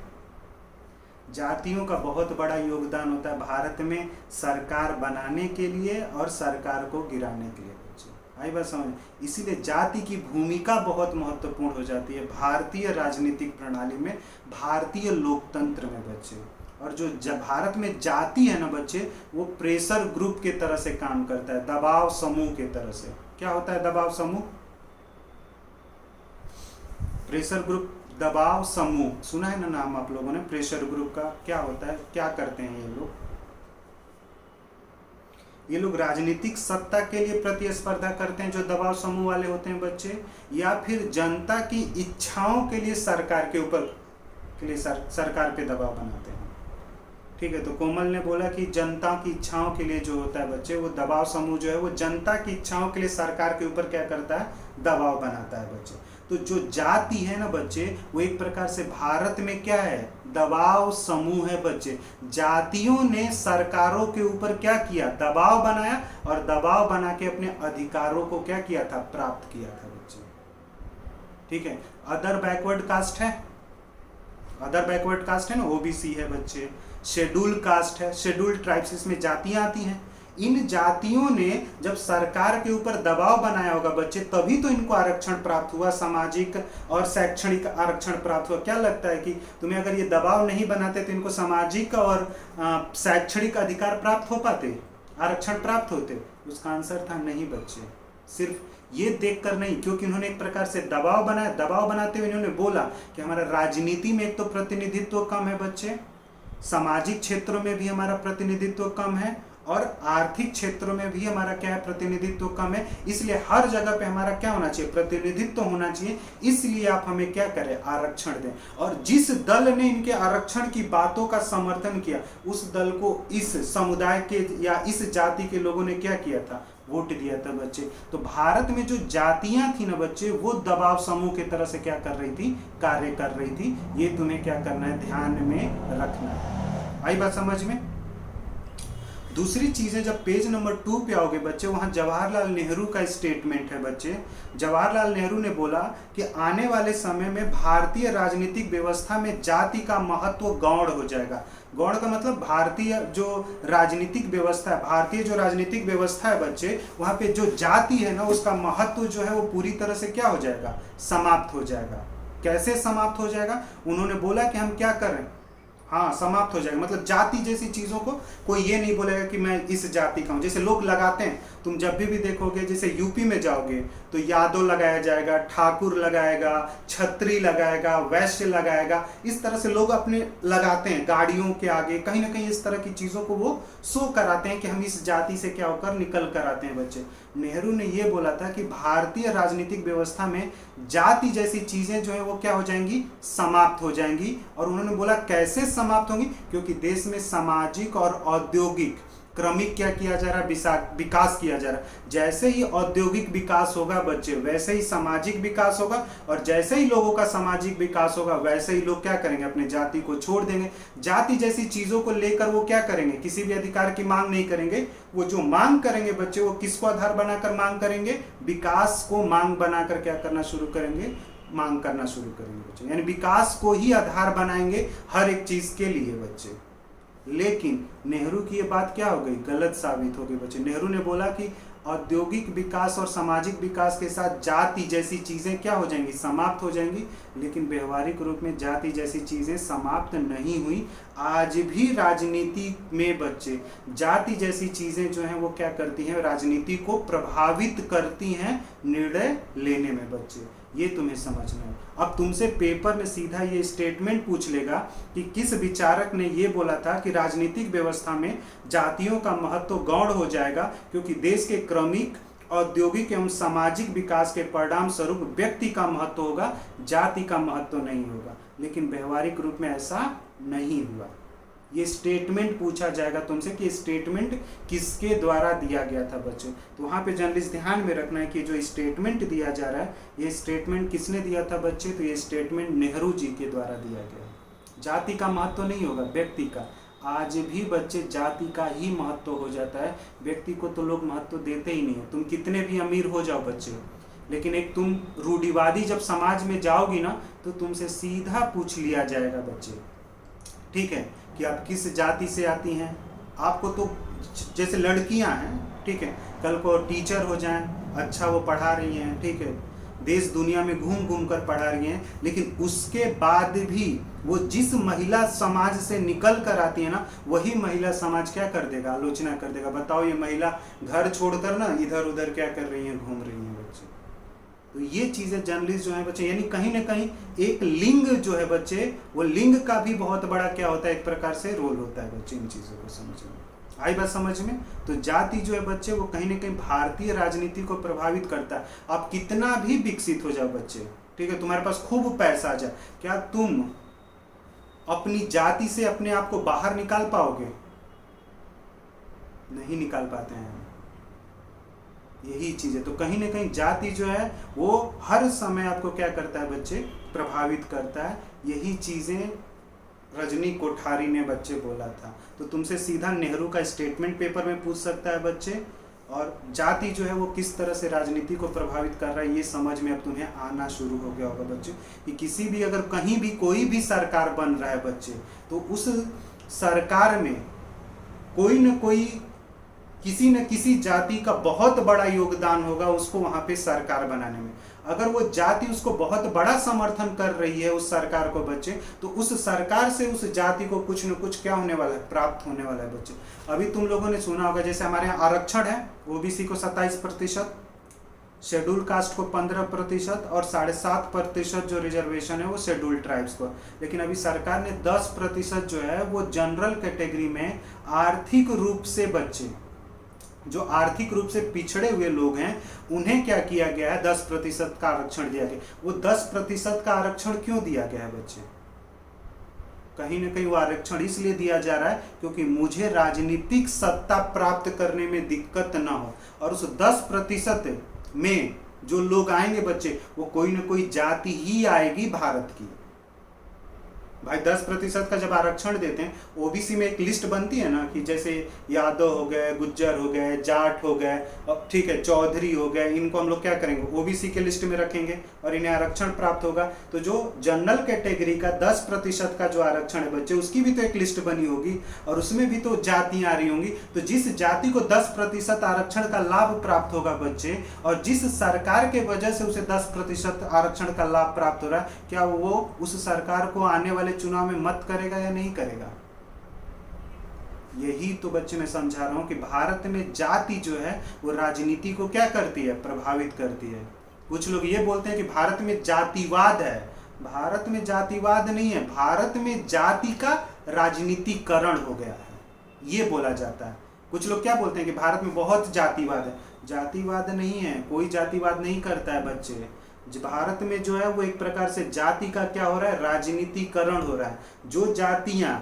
जातियों का बहुत बड़ा योगदान होता है भारत में सरकार बनाने के लिए और सरकार को गिराने के लिए बच्चे। आई बात समझ? इसीलिए जाति की भूमिका बहुत महत्वपूर्ण हो जाती है भारतीय राजनीतिक प्रणाली में, भारतीय लोकतंत्र में बच्चे। और जो भारत में जाति है ना बच्चे, वो प्रेशर ग्रुप के तरह से काम करता है, दबाव समूह के तरह से। क्या होता है दबाव समूह? प्रेशर ग्रुप, दबाव समूह, सुना है ना नाम आप लोगों ने प्रेशर ग्रुप का? क्या होता है, क्या करते हैं ये लोग? ये लोग राजनीतिक सत्ता के लिए प्रतिस्पर्धा करते हैं, जो दबाव समूह वाले होते हैं बच्चे, या फिर जनता की इच्छाओं के लिए सरकार के ऊपर के लिए सरकार पे दबाव बनाते हैं। ठीक है, तो कोमल ने बोला कि जनता की इच्छाओं के लिए जो होता है बच्चे, वो दबाव समूह जो है वो जनता की इच्छाओं के लिए सरकार के ऊपर क्या करता है, दबाव बनाता है बच्चे। तो जो जाति है ना बच्चे, वो एक प्रकार से भारत में क्या है, दबाव समूह है बच्चे। जातियों ने सरकारों के ऊपर क्या किया, दबाव बनाया, और दबाव बना के अपने अधिकारों को क्या किया था, प्राप्त किया था बच्चे। ठीक है, अदर बैकवर्ड कास्ट है, अदर बैकवर्ड कास्ट है ना, ओबीसी है बच्चे, शेड्यूल कास्ट है, शेड्यूल ट्राइब्स, इसमें जातियां आती हैं। इन जातियों ने जब सरकार के ऊपर दबाव बनाया होगा बच्चे, तभी तो इनको आरक्षण प्राप्त हुआ, सामाजिक और शैक्षणिक आरक्षण प्राप्त हुआ। क्या लगता है कि तुम्हें अगर ये दबाव नहीं बनाते तो इनको सामाजिक और शैक्षणिक अधिकार प्राप्त हो पाते, आरक्षण प्राप्त होते? उसका आंसर था नहीं बच्चे। सिर्फ ये देखकर नहीं, क्योंकि इन्होंने एक प्रकार से दबाव बनाया, दबाव बनाते हुए इन्होंने बोला कि हमारा राजनीति में एक तो प्रतिनिधित्व कम है बच्चे, सामाजिक क्षेत्रों में भी हमारा प्रतिनिधित्व कम है, और आर्थिक क्षेत्रों में भी हमारा क्या है, प्रतिनिधित्व कम है। इसलिए हर जगह पे हमारा क्या होना चाहिए, प्रतिनिधित्व होना चाहिए। इसलिए आप हमें क्या करें, आरक्षण दें। और जिस दल ने इनके आरक्षण की बातों का समर्थन किया, उस दल को इस समुदाय के या इस जाति के लोगों ने क्या किया था, वोट दिया था बच्चे। तो भारत में जो जातियां थी ना बच्चे, वो दबाव समूह की तरह से क्या कर रही थी, कार्य कर रही थी। ये तुम्हें क्या करना है, ध्यान में रखना है। आई बात समझ में? दूसरी चीज़ है, जब पेज नंबर 2 पे आओगे बच्चे, वहाँ जवाहरलाल नेहरू का स्टेटमेंट है बच्चे। जवाहरलाल नेहरू ने बोला कि आने वाले समय में भारतीय राजनीतिक व्यवस्था में जाति का महत्व गौण हो जाएगा। गौण का मतलब भारतीय जो राजनीतिक व्यवस्था है, भारतीय जो राजनीतिक व्यवस्था है बच्चे, वहाँ पे जो जाति है ना, उसका महत्व जो है वो पूरी तरह से क्या हो जाएगा, समाप्त हो जाएगा। कैसे समाप्त हो जाएगा? उन्होंने बोला कि हम क्या करें, हाँ, समाप्त हो जाएगा। मतलब जाति जैसी चीज़ों को कोई ये नहीं बोलेगा कि मैं इस जाति का हूँ। जैसे लोग लगाते हैं, तुम जब भी देखोगे, जैसे यूपी में जाओगे तो यादव लगाया जाएगा, ठाकुर लगाएगा, छत्री लगाएगा, वैश्य लगाएगा, इस तरह से लोग अपने लगाते हैं गाड़ियों के आगे, कहीं ना कहीं इस तरह की चीज़ों को वो शो कराते हैं कि हम इस जाति से क्या होकर निकल कर आते हैं बच्चे। नेहरू ने ये बोला था कि भारतीय राजनीतिक व्यवस्था में जाति जैसी चीज़ें जो है वो क्या हो जाएंगी, समाप्त हो जाएंगी। और उन्होंने बोला कैसे समाप्त होंगी, क्योंकि देश में सामाजिक और औद्योगिक क्रमिक क्या किया जा रहा है, विकास किया जा रहा है। जैसे ही औद्योगिक विकास होगा बच्चे, वैसे ही सामाजिक विकास होगा, और जैसे ही लोगों का सामाजिक विकास होगा, वैसे ही लोग क्या करेंगे, अपने जाति को छोड़ देंगे। जाति जैसी चीजों को लेकर वो क्या करेंगे, किसी भी अधिकार की मांग नहीं करेंगे। वो जो मांग करेंगे बच्चे, वो किसको आधार बनाकर मांग करेंगे, विकास को मांग बनाकर क्या करना शुरू करेंगे, मांग करना शुरू करेंगे बच्चे। यानी विकास को ही आधार बनाएंगे हर एक चीज के लिए बच्चे। लेकिन नेहरू की ये बात क्या हो गई, गलत साबित हो गई बच्चे। नेहरू ने बोला कि औद्योगिक विकास और सामाजिक विकास के साथ जाति जैसी चीजें क्या हो जाएंगी, समाप्त हो जाएंगी। लेकिन व्यवहारिक रूप में जाति जैसी चीजें समाप्त नहीं हुई। आज भी राजनीति में बच्चे जाति जैसी चीजें जो हैं वो क्या करती हैं, राजनीति को प्रभावित करती हैं निर्णय लेने में बच्चे। ये तुम्हें समझना है। अब तुमसे पेपर में सीधा ये स्टेटमेंट पूछ लेगा कि किस विचारक ने ये बोला था कि राजनीतिक व्यवस्था में जातियों का महत्व गौण हो जाएगा, क्योंकि देश के क्रमिक औद्योगिक एवं सामाजिक विकास के परिणाम स्वरूप व्यक्ति का महत्व होगा, जाति का महत्व नहीं होगा। लेकिन व्यवहारिक रूप में ऐसा नहीं हुआ। ये स्टेटमेंट पूछा जाएगा तुमसे कि स्टेटमेंट किसके द्वारा दिया गया था बच्चों। तो वहाँ पे जर्नलिस्ट ध्यान में रखना है कि जो स्टेटमेंट दिया जा रहा है, ये स्टेटमेंट किसने दिया था बच्चे, तो ये स्टेटमेंट नेहरू जी के द्वारा दिया गया। जाति का महत्व नहीं होगा, व्यक्ति का। आज भी बच्चे जाति का ही महत्व हो जाता है, व्यक्ति को तो लोग महत्व देते ही नहीं है। तुम कितने भी अमीर हो जाओ बच्चे, लेकिन एक तुम रूढ़िवादी जब समाज में जाओगी ना, तो तुमसे सीधा पूछ लिया जाएगा बच्चे, ठीक है, कि आप किस जाति से आती हैं। आपको तो जैसे लड़कियां हैं, ठीक है, कल को टीचर हो जाएं, अच्छा वो पढ़ा रही हैं, ठीक है, देश दुनिया में घूम घूम कर पढ़ा रही हैं, लेकिन उसके बाद भी वो जिस महिला समाज से निकल कर आती है ना, वही महिला समाज क्या कर देगा, आलोचना कर देगा। बताओ ये महिला घर छोड़कर ना इधर उधर क्या कर रही हैं, घूम रही हैं बच्चे। तो ये चीज़ें जर्नलिस्ट जो है बच्चे, यानी कहीं ना कहीं एक लिंग जो है बच्चे, वो लिंग का भी बहुत बड़ा क्या होता है, एक प्रकार से रोल होता है बच्चे। इन चीज़ों को समझना, आई बात समझ में। तो जाति जो है बच्चे, वो कहीं ना कहीं भारतीय राजनीति को प्रभावित करता है। आप कितना भी विकसित हो जाओ बच्चे, ठीक है, तुम्हारे पास खूब पैसा आ जाए, क्या तुम अपनी जाति से अपने आप को बाहर निकाल पाओगे? नहीं निकाल पाते हैं। यही चीज है। तो कहीं ना कहीं जाति जो है वो हर समय आपको क्या करता है बच्चे, प्रभावित करता है। यही चीजें रजनी कोठारी ने बच्चे बोला था। तो तुमसे सीधा नेहरू का स्टेटमेंट पेपर में पूछ सकता है बच्चे। और जाति जो है वो किस तरह से राजनीति को प्रभावित कर रहा है, ये समझ में अब तुम्हें आना शुरू हो गया होगा बच्चे, कि किसी भी अगर कहीं भी कोई भी सरकार बन रहा है बच्चे, तो उस सरकार में कोई न कोई किसी न किसी जाति का बहुत बड़ा योगदान होगा उसको वहां पे सरकार बनाने में। अगर वो जाति उसको बहुत बड़ा समर्थन कर रही है उस सरकार को बच्चे, तो उस सरकार से उस जाति को कुछ न कुछ क्या होने वाला है, प्राप्त होने वाला है बच्चे। अभी तुम लोगों ने सुना होगा, जैसे हमारे यहाँ आरक्षण है, ओबीसी को 27%, शेड्यूल कास्ट को 15% और 7.5% जो रिजर्वेशन है वो शेड्यूल ट्राइब्स को। लेकिन अभी सरकार ने 10% जो है वो जनरल कैटेगरी में आर्थिक रूप से बच्चे, जो आर्थिक रूप से पिछड़े हुए लोग हैं, उन्हें क्या किया गया है, 10% का आरक्षण दिया गया। वो 10% का आरक्षण क्यों दिया गया है बच्चे? कहीं ना कहीं वो आरक्षण इसलिए दिया जा रहा है क्योंकि मुझे राजनीतिक सत्ता प्राप्त करने में दिक्कत ना हो। और उस 10% में जो लोग आएंगे बच्चे, वो कोई ना कोई जाति ही आएगी भारत की। भाई 10% का जब आरक्षण देते हैं, ओबीसी में एक लिस्ट बनती है ना, कि जैसे यादव हो गए, गुज्जर हो गए, जाट हो गए, अब ठीक है चौधरी हो गए, इनको हम लोग क्या करेंगे, ओबीसी के लिस्ट में रखेंगे और इन्हें आरक्षण प्राप्त होगा। तो जो जनरल कैटेगरी का 10% का जो आरक्षण है बच्चे, उसकी भी तो एक लिस्ट बनी होगी और उसमें भी तो जातियां आ रही होंगी। तो जिस जाति को 10% आरक्षण का लाभ प्राप्त होगा बच्चे, और जिस सरकार के वजह से उसे 10% आरक्षण का लाभ प्राप्त हो रहा है, क्या वो उस सरकार को आने वाले चुनाव में मत करेगा या नहीं करेगा? यही तो बच्चे मैं समझा रहा हूं कि भारत में जाति जो है वो राजनीति को क्या करती है, प्रभावित करती है। कुछ लोग ये बोलते हैं कि भारत में जातिवाद है। भारत में जातिवाद नहीं है, भारत में जाति का राजनीतिकरण हो गया है, ये बोला जाता है। कुछ लोग क्या बोलते हैं कि भारत में बहुत जातिवाद है। जातिवाद नहीं है, कोई जातिवाद नहीं करता है बच्चे। भारत में जो है वो एक प्रकार से जाति का क्या हो रहा है, राजनीतिकरण हो रहा है। जो जातियां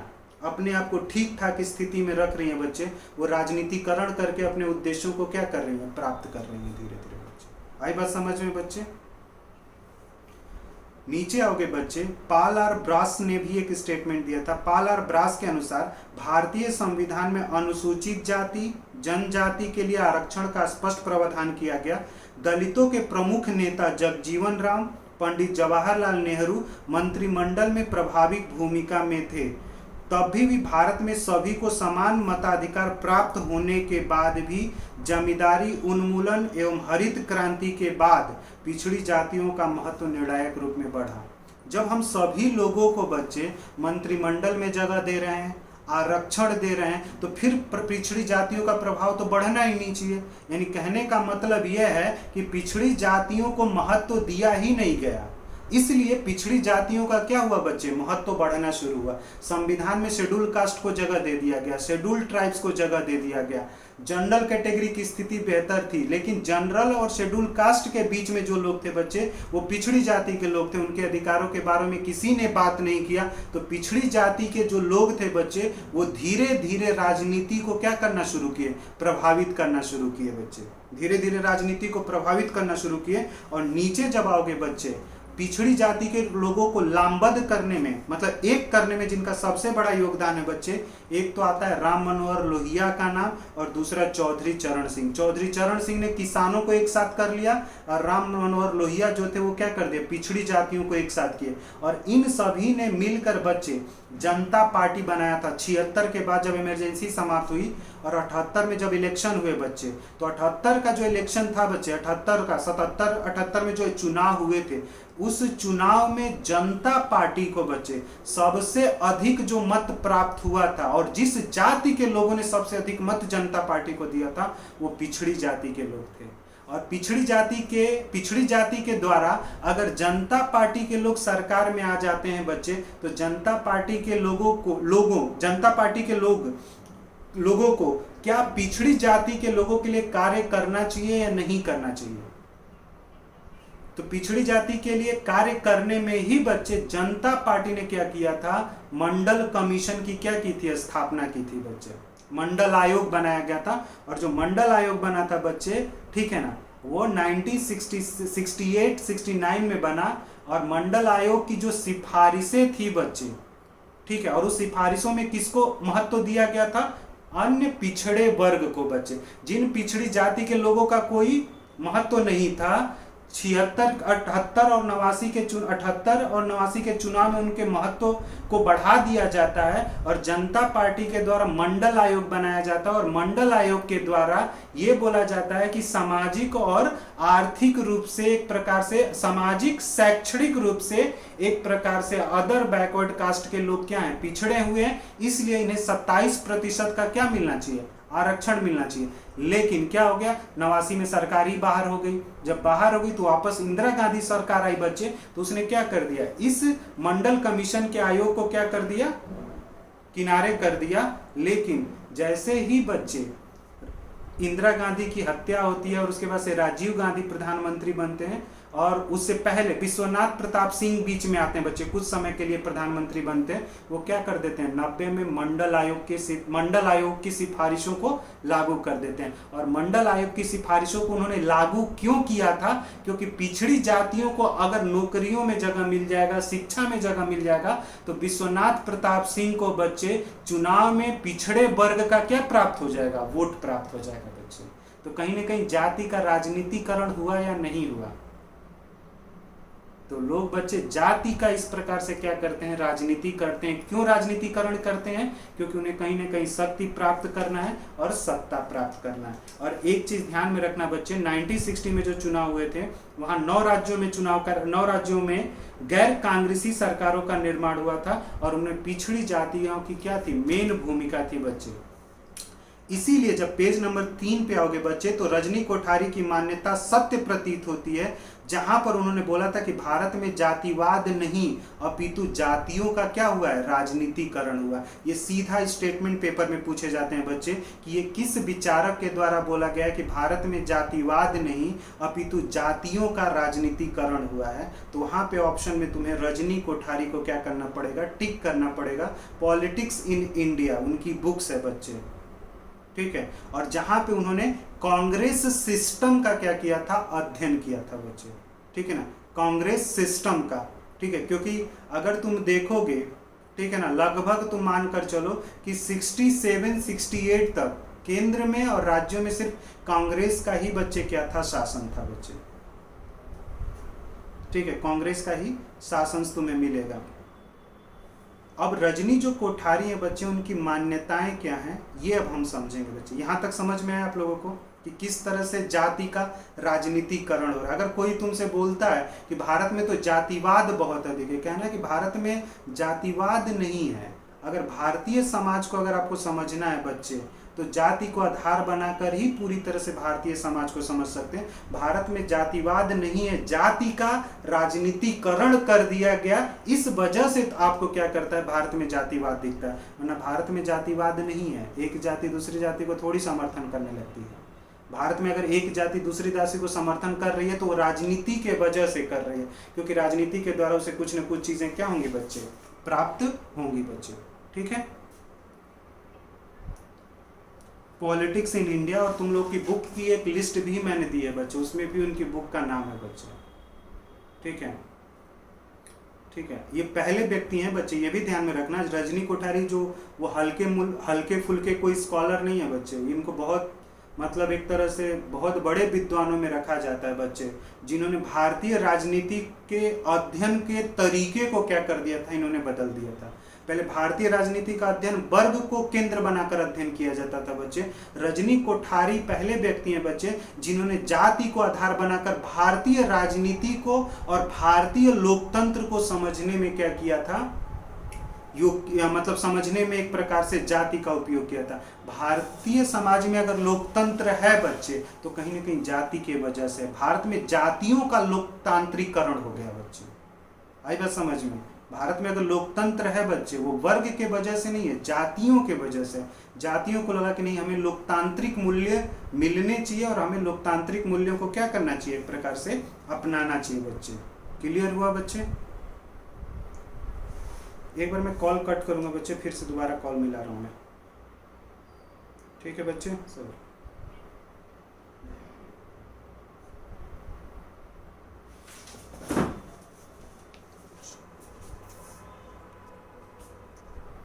अपने आप को ठीक ठाक स्थिति में रख रही हैं बच्चे, वो राजनीतिकरण करके अपने उद्देश्यों को क्या कर रही हैं, प्राप्त कर रही हैं धीरे धीरे बच्चे। आई बात समझ में बच्चे? नीचे आओगे बच्चे, पाल आर ब्रास ने भी एक स्टेटमेंट दिया था। पाल आर ब्रास के अनुसार भारतीय संविधान में अनुसूचित जाति जनजाति के लिए आरक्षण का स्पष्ट प्रावधान किया गया। दलितों के प्रमुख नेता जगजीवन राम, पंडित जवाहरलाल नेहरू मंत्रिमंडल में प्रभावी भूमिका में थे। तब भी भारत में सभी को समान मताधिकार प्राप्त होने के बाद भी जमींदारी उन्मूलन एवं हरित क्रांति के बाद पिछड़ी जातियों का महत्व निर्णायक रूप में बढ़ा। जब हम सभी लोगों को बच्चे मंत्रिमंडल में जगह दे रहे हैं, आरक्षण दे रहे हैं, तो फिर पिछड़ी जातियों का प्रभाव तो बढ़ना ही नहीं चाहिए। यानी कहने का मतलब यह है कि पिछड़ी जातियों को महत्व दिया ही नहीं गया, इसलिए पिछड़ी जातियों का क्या हुआ बच्चे, महत्व बढ़ना शुरू हुआ। संविधान में शेड्यूल कास्ट को जगह दे दिया गया, शेड्यूल ट्राइब्स को जगह दे दिया गया। जनरल कैटेगरी की स्थिति बेहतर थी, लेकिन जनरल और शेड्यूल कास्ट के बीच में जो लोग थे बच्चे, वो पिछड़ी जाति के लोग थे। उनके अधिकारों के बारे में किसी ने बात नहीं किया। तो पिछड़ी जाति के जो लोग थे बच्चे, वो धीरे धीरे राजनीति को क्या करना शुरू किए, प्रभावित करना शुरू किए बच्चे। धीरे धीरे राजनीति को प्रभावित करना शुरू किए। और नीचे जब आओगे बच्चे, पिछड़ी जाति के लोगों को लामबद्ध करने में, मतलब एक करने में जिनका सबसे बड़ा योगदान है बच्चे, एक तो आता है राम मनोहर लोहिया का नाम, और दूसरा चौधरी चरण सिंह। चौधरी चरण सिंह ने किसानों को एक साथ कर लिया, और राम मनोहर लोहिया जो थे वो क्या कर दिए, पिछड़ी जातियों को एक साथ किए। और इन सभी ने मिलकर बच्चे जनता पार्टी बनाया था। 76 के बाद जब इमरजेंसी समाप्त हुई और 78 में जब इलेक्शन हुए बच्चे, तो 78 का जो इलेक्शन था बच्चे, 78 का 78 में जो चुनाव हुए थे, उस चुनाव में जनता पार्टी को बच्चे सबसे अधिक जो मत प्राप्त हुआ था, और जिस जाति के लोगों ने सबसे अधिक मत जनता पार्टी को दिया था वो पिछड़ी जाति के लोग थे। और पिछड़ी जाति के द्वारा अगर जनता पार्टी के लोग सरकार में आ जाते हैं बच्चे, तो जनता पार्टी के लोगों को क्या पिछड़ी जाति के लोगों के लिए कार्य करना चाहिए या नहीं करना चाहिए? तो पिछड़ी जाति के लिए कार्य करने में ही बच्चे जनता पार्टी ने क्या किया था, मंडल कमीशन की क्या की थी, स्थापना की थी बच्चे। मंडल आयोग बनाया गया था, और जो मंडल आयोग बना था बच्चे, ठीक है ना, वो 1968-69 में बना। और मंडल आयोग की जो सिफारिशें थी बच्चे, ठीक है, और उस सिफारिशों में किसको महत्व दिया गया था, अन्य पिछड़े वर्ग को बच्चे। जिन पिछड़ी जाति के लोगों का कोई महत्व नहीं था, 78 और 89 के चुनाव में उनके महत्व को बढ़ा दिया जाता है, और जनता पार्टी के द्वारा मंडल आयोग बनाया जाता है। और मंडल आयोग के द्वारा ये बोला जाता है कि सामाजिक और आर्थिक रूप से, एक प्रकार से सामाजिक शैक्षणिक रूप से एक प्रकार से अदर बैकवर्ड कास्ट के लोग क्या हैं, पिछड़े हुए हैं, इसलिए इन्हें 27% का क्या मिलना चाहिए, आरक्षण मिलना चाहिए। लेकिन क्या हो गया, 89 में सरकार ही बाहर हो गई। जब बाहर हो गई तो वापस इंदिरा गांधी सरकार आई बच्चे, तो उसने क्या कर दिया, इस मंडल कमीशन के आयोग को क्या कर दिया, किनारे कर दिया। लेकिन जैसे ही बच्चे इंदिरा गांधी की हत्या होती है और उसके बाद से राजीव गांधी प्रधानमंत्री बनते हैं, और उससे पहले विश्वनाथ प्रताप सिंह बीच में आते हैं बच्चे, कुछ समय के लिए प्रधानमंत्री बनते हैं। वो क्या कर देते हैं, 90 में मंडल आयोग की सिफारिशों को लागू कर देते हैं। और मंडल आयोग की सिफारिशों को उन्होंने लागू क्यों किया था, क्योंकि पिछड़ी जातियों को अगर नौकरियों में जगह मिल जाएगा, शिक्षा में जगह मिल जाएगा, तो विश्वनाथ प्रताप सिंह को बच्चे चुनाव में पिछड़े वर्ग का क्या प्राप्त हो जाएगा, वोट प्राप्त हो जाएगा बच्चे। तो कहीं ना कहीं जाति का राजनीतिकरण हुआ या नहीं हुआ? तो लोग बच्चे जाति का इस प्रकार से क्या करते हैं, राजनीति करते हैं। क्यों राजनीतिकरण करते हैं? क्योंकि उन्हें कहीं ना कहीं शक्ति प्राप्त करना है और सत्ता प्राप्त करना है। और एक चीज ध्यान में रखना बच्चे, 1960 में जो चुनाव हुए थे, वहां 9 राज्यों में गैर कांग्रेसी सरकारों का निर्माण हुआ था, और उनमें पिछड़ी जातियों की क्या थी, मेन भूमिका थी बच्चे। इसीलिए जब पेज नंबर 3 पे आओगे बच्चे, तो रजनी कोठारी की मान्यता सत्य प्रतीत होती है, जहां पर उन्होंने बोला था कि भारत में जातिवाद नहीं अपितु जातियों का क्या हुआ है, राजनीतिकरण हुआ। ये सीधा स्टेटमेंट पेपर में पूछे जाते हैं बच्चे कि ये किस विचारक के द्वारा बोला गया है कि भारत में जातिवाद नहीं अपितु जातियों का राजनीतिकरण हुआ है। तो वहां पे ऑप्शन में तुम्हें रजनी कोठारी को क्या करना पड़ेगा, टिक करना पड़ेगा। पॉलिटिक्स इन इंडिया उनकी बुक्स है बच्चे, ठीक है। और जहां पे उन्होंने कांग्रेस सिस्टम का क्या किया था, अध्ययन किया था बच्चे, ठीक है ना, कांग्रेस सिस्टम का, ठीक है। क्योंकि अगर तुम देखोगे, ठीक है ना, लगभग तुम मानकर चलो कि 67-68 तक केंद्र में और राज्यों में सिर्फ कांग्रेस का ही बच्चे क्या था, शासन था बच्चे, ठीक है, कांग्रेस का ही शासन तुम्हें मिलेगा। अब रजनी जो कोठारी है बच्चे, उनकी मान्यताएं क्या हैं, ये अब हम समझेंगे बच्चे। यहां तक समझ में आया आप लोगों को कि किस तरह से जाति का राजनीतिकरण हो रहा है। अगर कोई तुमसे बोलता है कि भारत में तो जातिवाद बहुत अधिक है, कहना कि भारत में जातिवाद नहीं है। अगर भारतीय समाज को अगर आपको समझना है बच्चे, तो जाति को आधार बनाकर ही पूरी तरह से भारतीय समाज को समझ सकते हैं। भारत में जातिवाद नहीं है, जाति का राजनीतिकरण कर दिया गया। इस वजह से आपको क्या करता है, भारत में जातिवाद दिखता है, वरना भारत में जातिवाद नहीं है। एक जाति दूसरी जाति को थोड़ी समर्थन करने लगती है। भारत में अगर एक जाति दूसरी जाति को समर्थन कर रही है तो वो राजनीति के वजह से कर रही है, क्योंकि राजनीति के द्वारा उसे कुछ न कुछ चीजें क्या होंगी बच्चे, प्राप्त होंगी बच्चे, ठीक है। पॉलिटिक्स इन इंडिया, और तुम लोग की बुक की एक लिस्ट भी मैंने दी है बच्चे, उसमें भी उनकी बुक का नाम है बच्चे, ठीक है। ठीक है, ये पहले व्यक्ति हैं बच्चे, ये भी ध्यान में रखना। रजनी कोठारी जो वो हल्के फुल्के कोई स्कॉलर नहीं है बच्चे, इनको बहुत मतलब एक तरह से बहुत बड़े विद्वानों में रखा जाता है बच्चे, जिन्होंने भारतीय राजनीति के अध्ययन के तरीके को क्या कर दिया था, इन्होंने बदल दिया था। पहले भारतीय राजनीति का अध्ययन वर्ग को केंद्र बनाकर अध्ययन किया जाता था बच्चे। रजनी कोठारी पहले व्यक्ति हैं बच्चे जिन्होंने जाति को आधार बनाकर भारतीय राजनीति को और भारतीय लोकतंत्र को समझने में क्या किया था, मतलब समझने में एक प्रकार से जाति का उपयोग किया था। भारतीय समाज में अगर लोकतंत्र है बच्चे तो कहीं ना कहीं जाति के वजह से, भारत में जातियों का लोकतांत्रिकरण हो गया बच्चे। आई बात समझ में? भारत में अगर लोकतंत्र है बच्चे वो वर्ग के वजह से नहीं है, जातियों के वजह से। जातियों को लगा कि नहीं, हमें लोकतांत्रिक मूल्य मिलने चाहिए और हमें लोकतांत्रिक मूल्यों को क्या करना चाहिए, एक प्रकार से अपनाना चाहिए बच्चे। क्लियर हुआ बच्चे? एक बार मैं कॉल कट करूंगा बच्चे, फिर से दोबारा कॉल मिला रहा हूं मैं। ठीक है बच्चे सब।